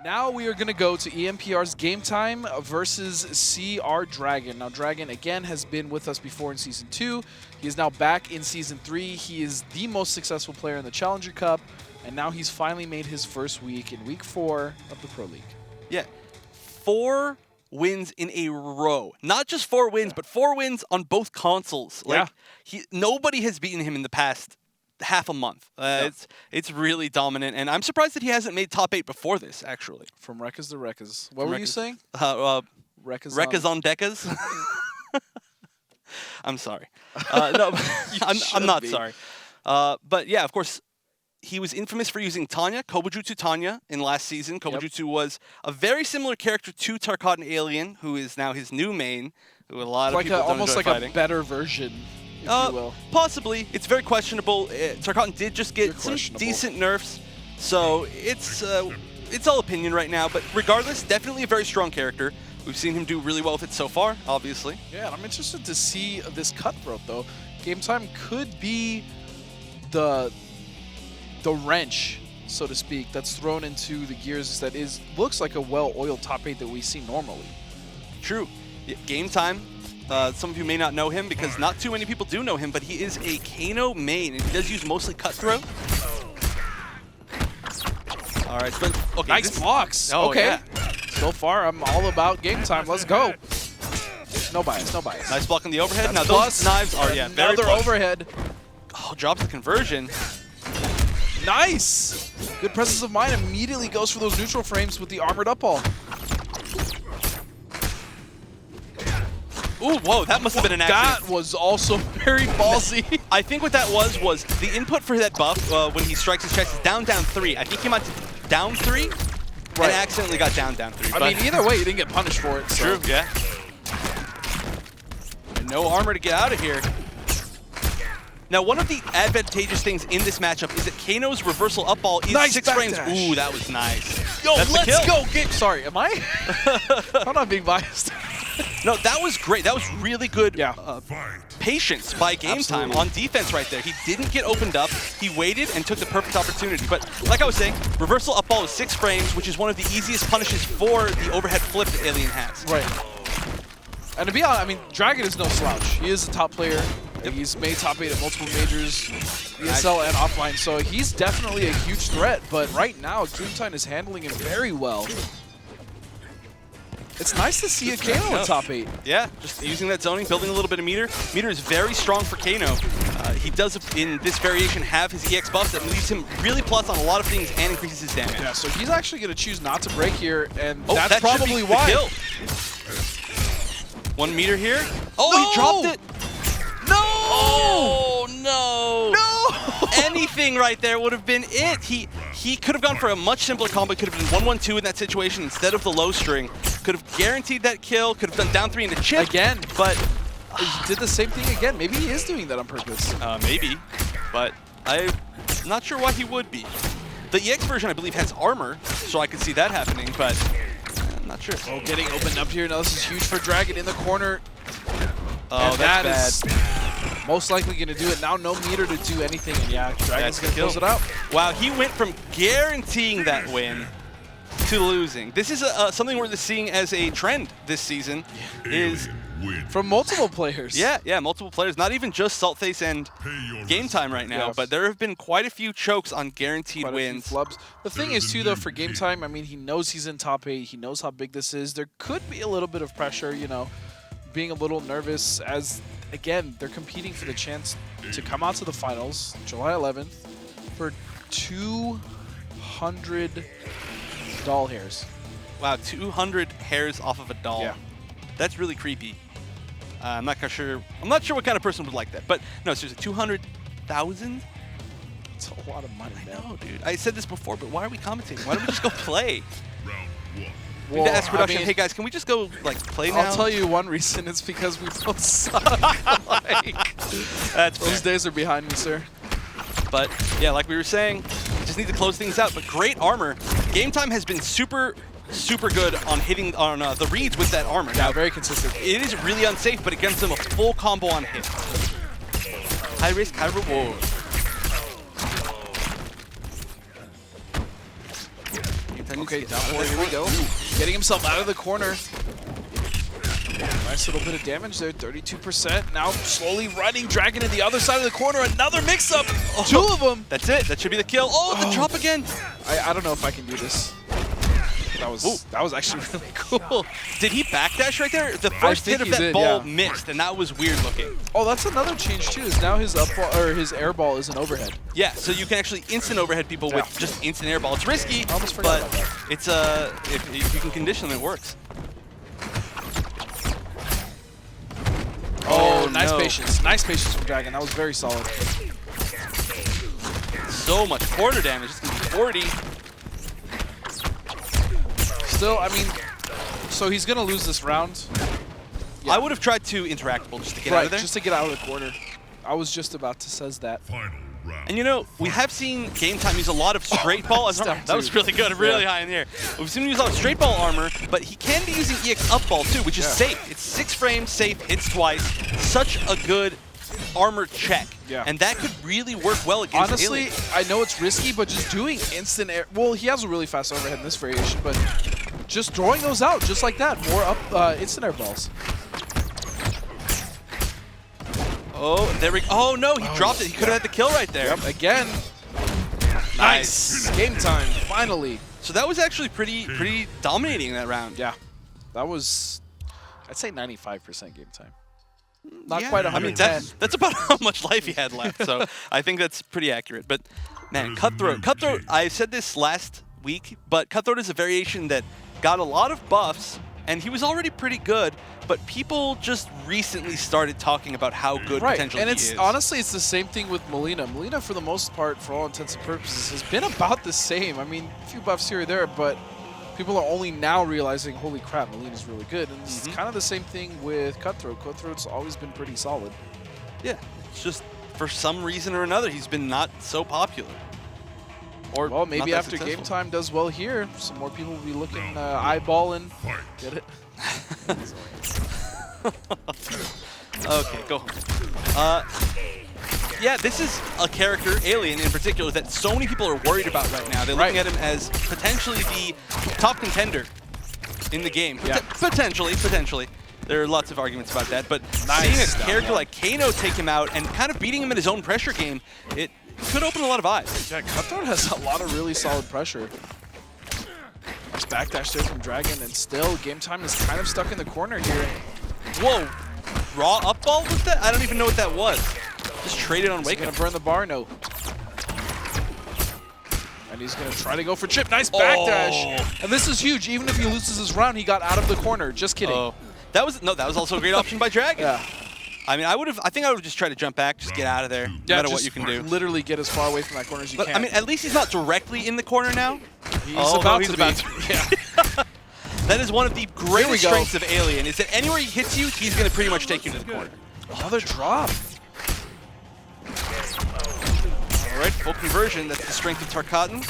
Now we are going to go to EMPR's Game Time versus CR Dragon. Now, Dragon, again, has been with us before in Season 2. He is now back in Season 3. He is the most successful player in the Challenger Cup, and now he's finally made his first week in Week 4 of the Pro League. Yeah, 4 wins in a row. Not just 4 wins, but 4 wins on both consoles. Like, nobody has beaten him in the past half a month. It's really dominant, and I'm surprised that he hasn't made top 8 before this, actually. From Rekkas to Rekkas. What were you saying? Rekkas on Dekkas? I'm sorry. No, I'm not sorry. But yeah, of course, he was infamous for using Tanya, Kobujutsu Tanya, in last season. Kobujutsu was a very similar character to Tarkatan Alien, who is now his new main, who a lot of people don't almost enjoy like fighting. A better version, if you will. Possibly. It's very questionable. Tarkatan did just get some decent nerfs, so it's all opinion right now. But regardless, definitely a very strong character. We've seen him do really well with it so far, obviously. Yeah, and I'm interested to see this Cutthroat, though. Game Time could be the wrench, so to speak, that's thrown into the gears that looks like a well-oiled top 8 that we see normally. True. Game Time, some of you may not know him because not too many people do know him, but he is a Kano main, and he does use mostly Cutthroat. All right, okay, nice blocks. Oh, okay. Yeah. So far, I'm all about Game Time. Let's go. No bias, no bias. Nice block on the overhead. That's now, those knives are, very another overhead. Oh, drops the conversion. Nice! Good presence of mind. Immediately goes for those neutral frames with the armored up all. Ooh, whoa, that must have been an accident. That was also very ballsy. I think what that was the input for that buff when he strikes his chest is down, 3. I think he might down 3 and accidentally got down 3. I mean, either way, you didn't get punished for it. So. True, yeah. And no armor to get out of here. Now, one of the advantageous things in this matchup is that Kano's reversal up ball is nice 6 frames. Dash. Ooh, that was nice. Yo, That's let's go get. Sorry, am I? I'm not being biased. No, that was great. That was really good patience by Game Time on defense right there. He didn't get opened up. He waited and took the perfect opportunity. But like I was saying, reversal up ball is 6 frames, which is one of the easiest punishes for the overhead flip that Alien has. Right. And to be honest, I mean, Dragon is no slouch. He is a top player. He's made top 8 at multiple majors, ESL and offline, so he's definitely a huge threat. But right now, Game Time is handling him very well. It's nice to see a Kano in top 8. Yeah, just using that zoning, building a little bit of meter. Meter is very strong for Kano. He does, in this variation, have his EX buff that leaves him really plus on a lot of things and increases his damage. Yeah, so he's actually going to choose not to break here, and that's probably why. Kill. 1 meter here. Oh, no! He dropped it. No! Oh, no! No! Anything right there would have been it. He could have gone for a much simpler combo. Could have been 1-1-2 in that situation instead of the low string. Could have guaranteed that kill. Could have done down 3 in the chip. Again. But he did the same thing again. Maybe he is doing that on purpose. Maybe. But I'm not sure why he would be. The EX version, I believe, has armor, so I could see that happening, but I'm not sure. Oh, getting opened up here. Now this is huge for Dragon in the corner. Oh, that's bad. Most likely going to do it. Now no meter to do anything. And yeah, Dragon's going to close it out. Wow, he went from guaranteeing that win to losing. This is something we're seeing as a trend this season. Is from multiple players. Yeah, multiple players. Not even just Saltface and Game Time right now, but there have been quite a few chokes on guaranteed wins. Flubs. The thing is, too, though, for Game Time, I mean, he knows he's in top 8. He knows how big this is. There could be a little bit of pressure, you know, being a little nervous as, again, they're competing for the chance to come out to the finals July 11th for 200 doll hairs. Wow, 200 hairs off of a doll. Yeah. That's really creepy. I'm not sure what kind of person would like that. But no, seriously, 200,000? It's a lot of money, man. I know, dude. I said this before, but why are we commentating? Why don't we just go play? Well, to ask production, I mean, hey guys, can we just go play now? I'll tell you one reason. It's because we both suck. That's those days are behind me, sir. But yeah, like we were saying, just need to close things out. But great armor. Game Time has been super good on hitting on the reads with that armor. Yeah, very consistent. It is really unsafe, but it gives them a full combo on hit. High risk, high reward. Okay, down four, here we go. Getting himself out of the corner. Nice little bit of damage there, 32%. Now slowly running, Dragon in the other side of the corner. Another mix-up, two of them. That's it, that should be the kill. Oh, the drop again. I don't know if I can do this. That was actually really cool. Did he backdash right there? The first hit of that ball missed, and that was weird looking. Oh, that's another change too. Is now his up ball, or his air ball is an overhead. Yeah, so you can actually instant overhead people with just instant air ball. It's risky, I almost forgot but about that. it's if you can condition them, it works. Oh, nice patience. Nice patience from Dragon. That was very solid. So much quarter damage. It's gonna be 40. Still, I mean, so he's gonna lose this round. Yeah. I would have tried to interactable just to get out of there. Just to get out of the corner. I was just about to says that. And you know, we have seen GAMETIME use a lot of straight ball as armor. That was really good, really high in the air. We've seen him use a lot of straight ball armor, but he can be using EX up ball too, which is safe. It's 6 frames, safe, hits twice. Such a good armor check. Yeah. And that could really work well against Honestly, Alien. I know it's risky, but just doing instant air. Well, he has a really fast overhead in this variation, but just throwing those out just like that. More up instant air balls. Oh, there we go. Oh no, he dropped it. He could have had the kill right there. Yep, again. Nice. GAMETIME, finally. So that was actually pretty dominating that round. Yeah. That was, I'd say 95% GAMETIME. Not quite 110. I mean, that's about how much life he had left, so I think that's pretty accurate. But man, Cutthroat, I said this last week, but Cutthroat is a variation that got a lot of buffs, and he was already pretty good, but people just recently started talking about how good potentially he is. And honestly, it's the same thing with Molina. Molina, for the most part, for all intents and purposes, has been about the same. I mean, a few buffs here or there, but people are only now realizing, holy crap, Molina's really good. And it's kind of the same thing with Cutthroat. Cutthroat's always been pretty solid. Yeah, it's just for some reason or another, he's been not so popular. Or well, maybe after GAMETIME does well here, some more people will be looking, eyeballing. Get it? Okay, go home. Yeah, this is a character, Alien in particular, that so many people are worried about right now. They're looking at him as potentially the top contender in the game. Yeah. Potentially. There are lots of arguments about that, but seeing a character like Kano take him out and kind of beating him in his own pressure game, it could open a lot of eyes. Yeah, Cutthroat has a lot of really solid pressure. Nice backdash there from Dragon, and still, GAMETIME is kind of stuck in the corner here. Whoa, raw up ball with that? I don't even know what that was. Just traded on Wake Up. Gonna burn the bar? No. And he's gonna try to go for chip. Nice backdash. And this is huge. Even if he loses his round, he got out of the corner. Just kidding. That was also a great option by Dragon. Yeah. I mean, I think I would just try to jump back, just get out of there, no matter what you can do. Literally get as far away from that corner as you can. I mean, at least he's not directly in the corner now. He's about to be. Yeah. That is one of the greatest strengths of Alien, is that anywhere he hits you, he's going to pretty much take you to the corner. Another drop. All right, full conversion. That's the strength of Tarkatan.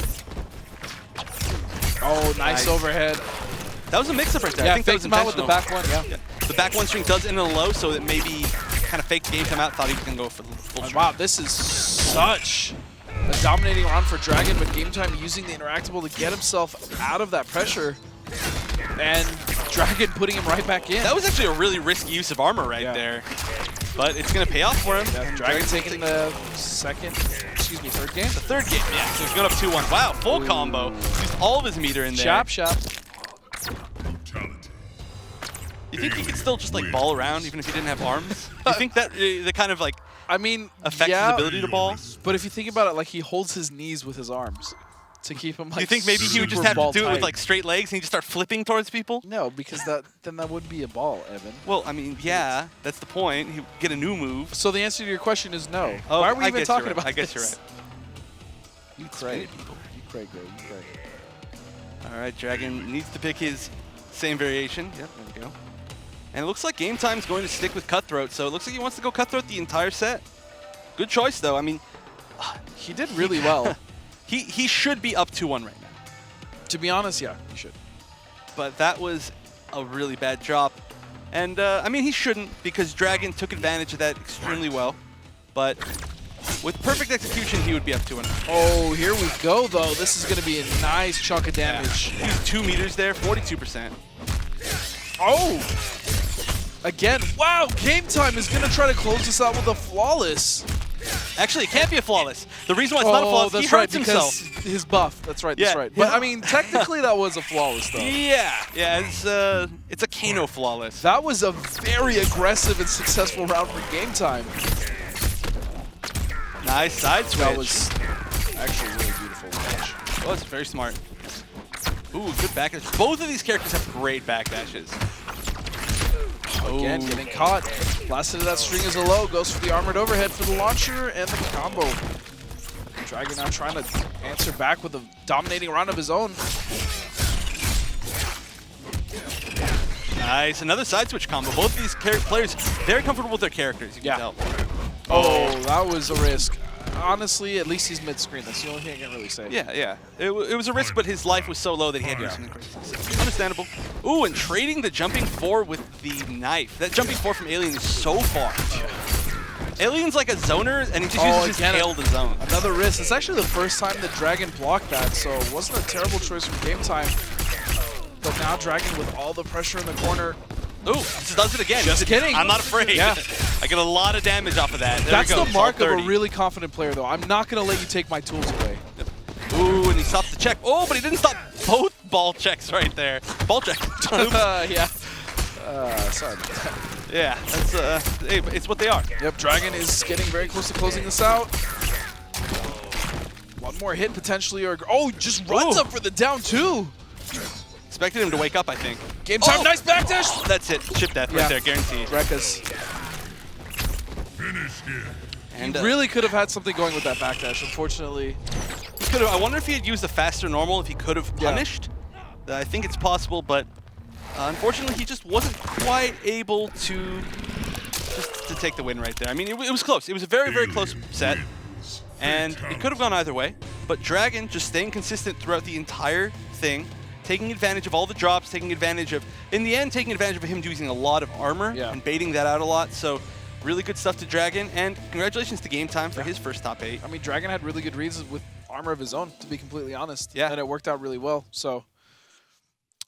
Oh, nice overhead. That was a mix-up right there. Yeah, I think that was him out with the intentional. back one, yeah. The back one string does end in a low, so it maybe kind of faked the game come out, thought he was going to go for the full string. Wow, this is such a dominating round for Dragon, but GAMETIME using the interactable to get himself out of that pressure. And Dragon putting him right back in. That was actually a really risky use of armor right there. But it's going to pay off for him. Yeah, Dragon taking the third game? The third game, yeah. So he's going up 2-1. Wow, full combo. Used all of his meter in there. Chop. You think he could still just like ball around even if he didn't have arms? You think that the kind of like affects his ability to ball? But if you think about it, like he holds his knees with his arms to keep him like. You think maybe he would just have to do it with like straight legs and he just start flipping towards people? No, because then that would be a ball, Evan. Well, I mean, yeah, that's the point. He would get a new move. So the answer to your question is no. Oh, why are we even talking about this? I guess you're right. You cray, bro. You cray. All right, Dragon needs to pick his same variation. Yep, there we go. And it looks like GAMETIME's going to stick with Cutthroat, so it looks like he wants to go Cutthroat the entire set. Good choice, though. I mean, he did really well. He should be up 2-1 right now. To be honest, yeah, he should. But that was a really bad drop. And, I mean, he shouldn't, because Dragon took advantage of that extremely well. But With perfect execution, he would be up 2-0. Oh, here we go, though. This is going to be a nice chunk of damage. Yeah. He's 2 meters there, 42%. Oh! Again, wow, Game Time is going to try to close this out with a flawless. Actually, it can't be a flawless. The reason why it's not a flawless, that's he hurts right, himself. His buff. That's right, that's right. But, I mean, technically that was a flawless, though. Yeah, it's a Kano flawless. That was a very aggressive and successful round for Game Time. Nice side switch. That was actually really beautiful match. Oh, it's very smart. Ooh, good backdash. Both of these characters have great backdashes. Again, getting caught. Last hit of that string is a low. Goes for the armored overhead for the launcher and the combo. Dragon now trying to answer back with a dominating round of his own. Nice. Another side switch combo. Both of these players very comfortable with their characters, you can tell. Oh, that was a risk. Honestly, at least he's mid-screen. That's the only thing I can really say. Yeah, yeah. It was a risk, but his life was so low that he had to do something crazy. Understandable. Ooh, and trading the jumping 4 with the knife. That jumping 4 from Alien is so far. Alien's like a zoner, and he just uses his tail to zone. Another risk. It's actually the first time that Dragon blocked that, so it wasn't a terrible choice from Game Time. But now Dragon with all the pressure in the corner. Ooh, this does it again. Just kidding. I'm not afraid. Yeah. I get a lot of damage off of that. There That's we go. the mark of a really confident player, though. I'm not going to let you take my tools away. Ooh, and he stopped the check. Oh, but he didn't stop both ball checks right there. Ball check. Yeah. Sorry about that. Yeah, that's, hey, it's what they are. Yep, Dragon is getting very close to closing this out. One more hit potentially, or just runs up for the down 2. Expected him to wake up, I think. Game Time, nice backdash! That's it. Chip death right there, guaranteed. Rekka's. And he really could have had something going with that backdash, unfortunately. He could have. I wonder if he had used a faster normal, if he could have punished. I think it's possible, but unfortunately, he just wasn't quite able to take the win right there. I mean, it was close. It was a very, very close set, and it could have gone either way. But Dragon just staying consistent throughout the entire thing, taking advantage of all the drops, taking advantage of, in the end, taking advantage of him using a lot of armor and baiting that out a lot. So really good stuff to Dragon, and congratulations to Game Time for his first top 8. I mean, Dragon had really good reads with armor of his own, to be completely honest. Yeah. And it worked out really well. So,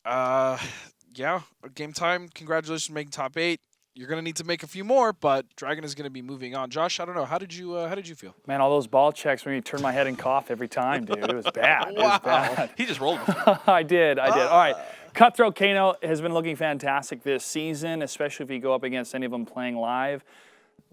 yeah, Game Time, congratulations on making top 8. You're going to need to make a few more, but Dragon is going to be moving on. Josh, I don't know. How did you feel? Man, all those ball checks when you turn my head and cough every time, dude. It was bad. Wow. It was bad. He just rolled. I did. All right. Cutthroat Kano has been looking fantastic this season, especially if you go up against any of them playing live.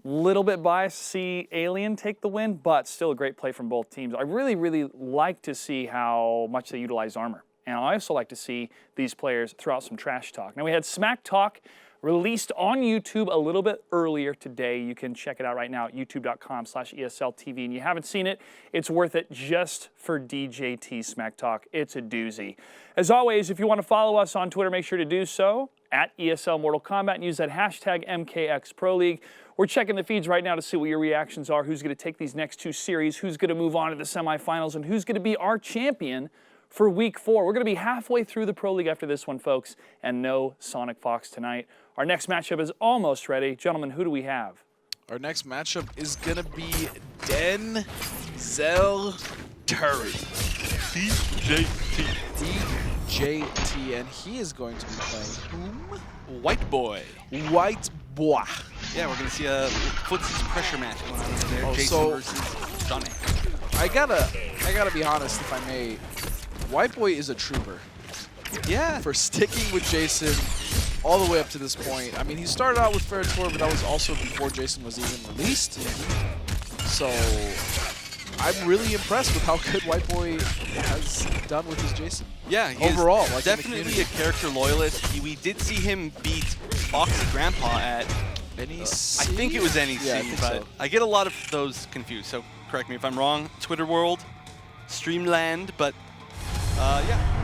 Little bit biased to see Alien take the win, but still a great play from both teams. I really, really like to see how much they utilize armor. And I also like to see these players throw out some trash talk. Now, we had Smack Talk released on YouTube a little bit earlier today. You can check it out right now at youtube.com/ESLTV. And you haven't seen it, it's worth it just for DJT Smack Talk. It's a doozy. As always, if you want to follow us on Twitter, make sure to do so at ESL Mortal Kombat and use that hashtag MKX Pro League. We're checking the feeds right now to see what your reactions are, who's going to take these next 2 series, who's going to move on to the semifinals, and who's going to be our champion for Week 4. We're going to be halfway through the Pro League after this one, folks, and no Sonic Fox tonight. Our next matchup is almost ready. Gentlemen, who do we have? Our next matchup is going to be Denzel Turry. DJT, and he is going to be playing whom? White Boy. White Boy. Yeah, we're going to see a footsies pressure match going on over there. Jason so versus Johnny. I gotta be honest, if I may. White Boy is a trooper. Yeah. For sticking with Jason all the way up to this point. I mean, he started out with Fair Tour, but that was also before Jason was even released. So I'm really impressed with how good White Boy has done with his Jason. Yeah, he overall, is like definitely a character loyalist. We did see him beat Foxy Grandpa at NEC? I think it was NEC, yeah, but so. I get a lot of those confused. So correct me if I'm wrong. Twitter world, Streamland, but yeah.